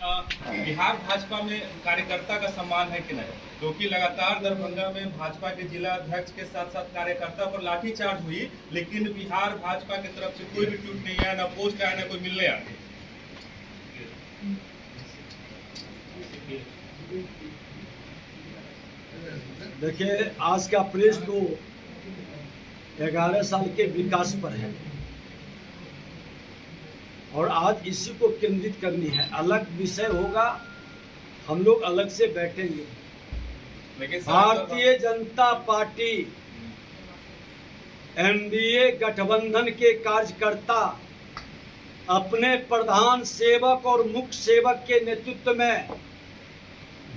बिहार भाजपा में कार्यकर्ता का सम्मान है कि नहीं? क्योंकि लगातार दरभंगा में भाजपा के जिला अध्यक्ष के साथ साथ कार्यकर्ता पर लाठीचार्ज हुई, लेकिन बिहार भाजपा की तरफ से कोई भी ट्वीट नहीं आया, ना पोस्ट आया, ना कोई मिलने आया। देखिए, आज का प्रेस तो 11 साल के विकास पर है और आज इसी को केंद्रित करनी है। अलग विषय होगा, हम लोग अलग से बैठेंगे। भारतीय जनता पार्टी एनडीए गठबंधन के कार्यकर्ता अपने प्रधान सेवक और मुख्य सेवक के नेतृत्व में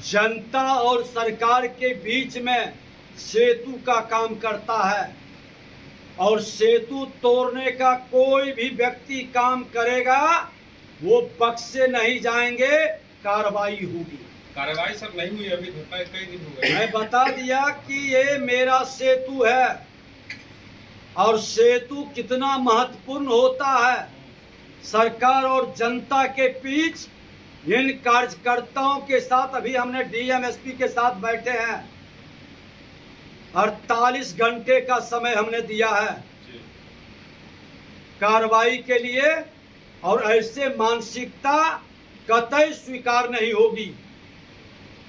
जनता और सरकार के बीच में सेतु का काम करता है और सेतु तोड़ने का कोई भी व्यक्ति काम करेगा वो बख्शे नहीं जाएंगे, कार्रवाई होगी। कार्रवाई सब नहीं हुई, अभी कई दिन हो गए। मैं बता दिया कि ये मेरा सेतु है और सेतु कितना महत्वपूर्ण होता है। सरकार और जनता के बीच इन कार्यकर्ताओं के साथ अभी हमने डीएमएसपी के साथ बैठे हैं, 48 घंटे का समय हमने दिया है कार्रवाई के लिए और ऐसे मानसिकता कतई स्वीकार नहीं होगी।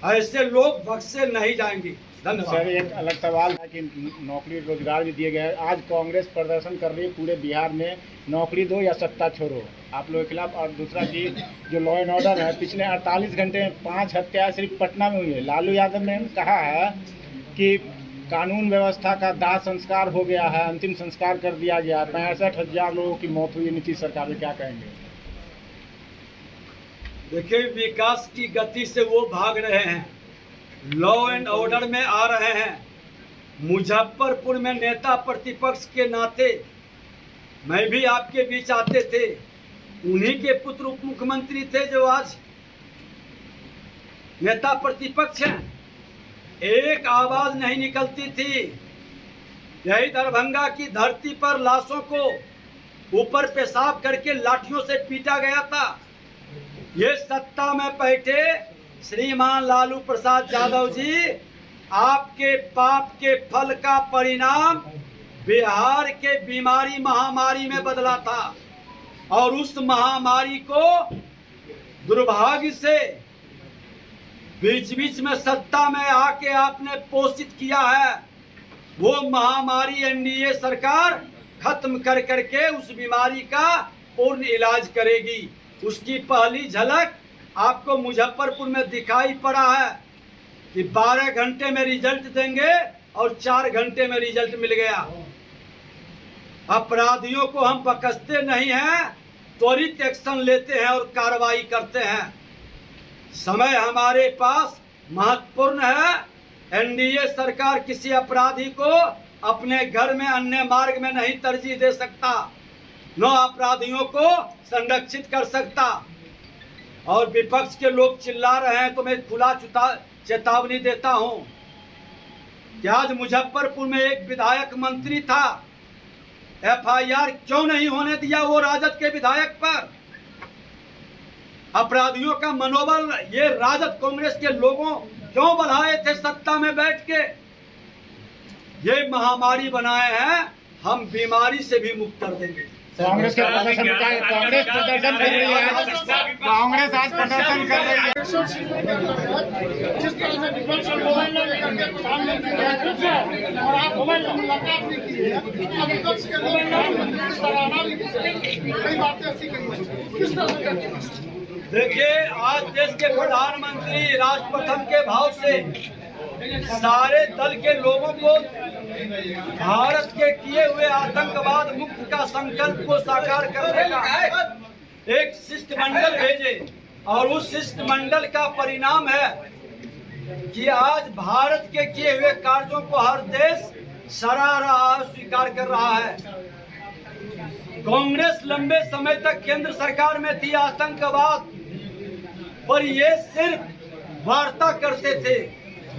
ऐसे लोग बख्शे नहीं जाएंगे। धन्यवाद। सर, एक अलग सवाल है कि नौकरी रोजगार भी दिए गए। आज कांग्रेस प्रदर्शन कर रही है पूरे बिहार में, नौकरी दो या सत्ता छोड़ो आप लोगों के खिलाफ। और दूसरा चीज जो लॉ एंड ऑर्डर है, पिछले 48 घंटे में 5 हत्या सिर्फ पटना में हुई है। लालू यादव ने कहा है कि कानून व्यवस्था का दाह संस्कार हो गया है, अंतिम संस्कार कर दिया गया। 65,000 लोगों की मौत हुई। नीतीश सरकार में क्या कहेंगे? देखिए, विकास की गति से वो भाग रहे हैं, लॉ एंड ऑर्डर में आ रहे हैं। मुजफ्फरपुर में नेता प्रतिपक्ष के नाते मैं भी आपके बीच आते थे। उन्हीं के पुत्र उप मुख्यमंत्री थे जो आज नेता प्रतिपक्ष हैं। एक आवाज नहीं निकलती थी। यही दरभंगा की धरती पर लाशों को ऊपर पेशाब करके लाठियों से पीटा गया था। ये सत्ता में बैठे श्रीमान लालू प्रसाद यादव जी, आपके पाप के फल का परिणाम बिहार के बीमारी महामारी में बदला था और उस महामारी को दुर्भाग्य से बीच बीच में सत्ता में आके आपने पोषित किया है। वो महामारी एनडीए सरकार खत्म कर करके उस बीमारी का पूर्ण इलाज करेगी। उसकी पहली झलक आपको मुजफ्फरपुर में दिखाई पड़ा है कि 12 घंटे में रिजल्ट देंगे और 4 घंटे में रिजल्ट मिल गया। अपराधियों को हम बख्शते नहीं हैं, त्वरित एक्शन लेते हैं और कार्रवाई करते हैं। समय हमारे पास महत्वपूर्ण है। एनडीए सरकार किसी अपराधी को अपने घर में अन्य मार्ग में नहीं तरजीह दे सकता, न अपराधियों को संरक्षित कर सकता। और विपक्ष के लोग चिल्ला रहे हैं तो मैं खुला चेतावनी देता हूं कि आज मुजफ्फरपुर में एक विधायक मंत्री था, एफआईआर क्यों नहीं होने दिया वो राजद के विधायक पर? अपराधियों का मनोबल ये राजद कांग्रेस के लोगों क्यों बढ़ाए थे सत्ता में बैठ के? ये महामारी बनाए हैं, हम बीमारी से भी मुक्त कर देंगे। कांग्रेस के प्रदर्शन कांग्रेस प्रदर्शन कर रही है। कांग्रेस आज प्रदर्शन कर रही है। जिस तरह से विपक्ष मोबाइल लेकर के प्रधानमंत्री और आप मोबाइल में मुलाकात नहीं की है, अब विपक्ष के लोग सराहना भी कई बातें ऐसी कही, किस तरह से करते? देखिए, आज देश के प्रधानमंत्री राजपथम के भाव से सारे दल के लोगों को भारत के किए हुए आतंकवाद मुक्त का संकल्प को साकार करने का एक शिष्टमंडल भेजे और उस शिष्टमंडल का परिणाम है कि आज भारत के किए हुए कार्यों को हर देश सराह रहा है, स्वीकार कर रहा है। कांग्रेस लंबे समय तक केंद्र सरकार में थी, आतंकवाद पर ये सिर्फ वार्ता करते थे।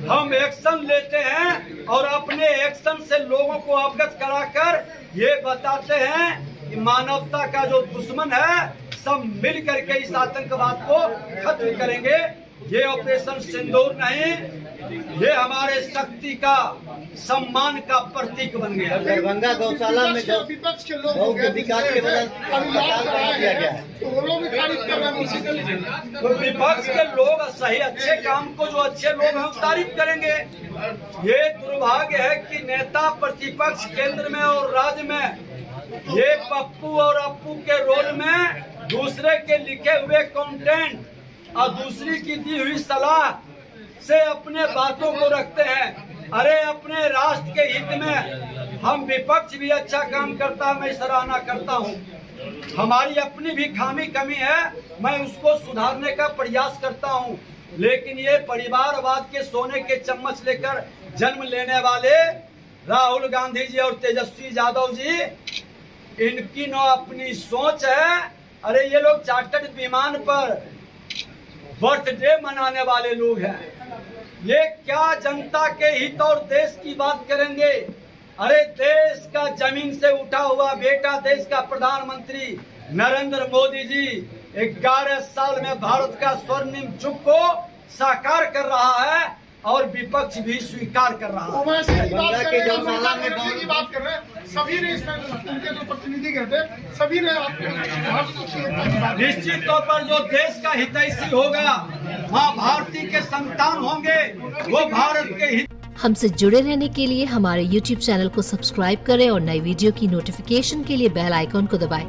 हम एक्शन लेते हैं और अपने एक्शन से लोगों को अवगत कराकर ये बताते हैं कि मानवता का जो दुश्मन है सब मिल करके इस आतंकवाद को खत्म करेंगे। ये ऑपरेशन सिंदूर नहीं, ये हमारे शक्ति का, सम्मान का प्रतीक बन गया। दरभंगा गौशाला में विपक्ष के लोग गौ के विकास के बदल अभी लॉक कराया दिया गया है, है। तो वो लोग भी खारिज कर रहे हैं उसी के लिए। तो विपक्ष के लोग सही अच्छे काम को, जो अच्छे लोग हैं तारीफ करेंगे। ये दुर्भाग्य है कि नेता प्रतिपक्ष केंद्र में और राज्य में ये पप्पू और अप्पू के रोल में दूसरे के लिखे हुए कंटेंट और दूसरी की दी हुई सलाह से अपने बातों को रखते हैं। अरे अपने राष्ट्र के हित में हम विपक्ष भी अच्छा काम करता है, मैं सराहना करता हूँ। हमारी अपनी भी खामी कमी है, मैं उसको सुधारने का प्रयास करता हूँ। लेकिन ये परिवारवाद के सोने के चम्मच लेकर जन्म लेने वाले राहुल गांधी जी और तेजस्वी यादव जी, इनकी न अपनी सोच है। अरे ये लोग चार्टर्ड विमान पर बर्थडे मनाने वाले लोग हैं। ये क्या जनता के हित और देश की बात करेंगे? अरे देश का जमीन से उठा हुआ बेटा, देश का प्रधानमंत्री नरेंद्र मोदी जी 11 साल में भारत का स्वर्णिम युग को साकार कर रहा है और विपक्ष भी स्वीकार कर रहा है। ओवैसी की बात कर रहे हैं, गौशाला ममता में बनर्जी की बात कर रहे हैं, सभी ने उनके जो प्रतिनिधि गए थे सभी ने निश्चित तौर पर जो देश का हितैषी होगा, वहाँ भारतीय के संतान होंगे, वो भारत के हित। हमसे जुड़े रहने के लिए हमारे YouTube चैनल को सब्सक्राइब करें और नई वीडियो की नोटिफिकेशन के लिए बेल आइकॉन को दबाएं।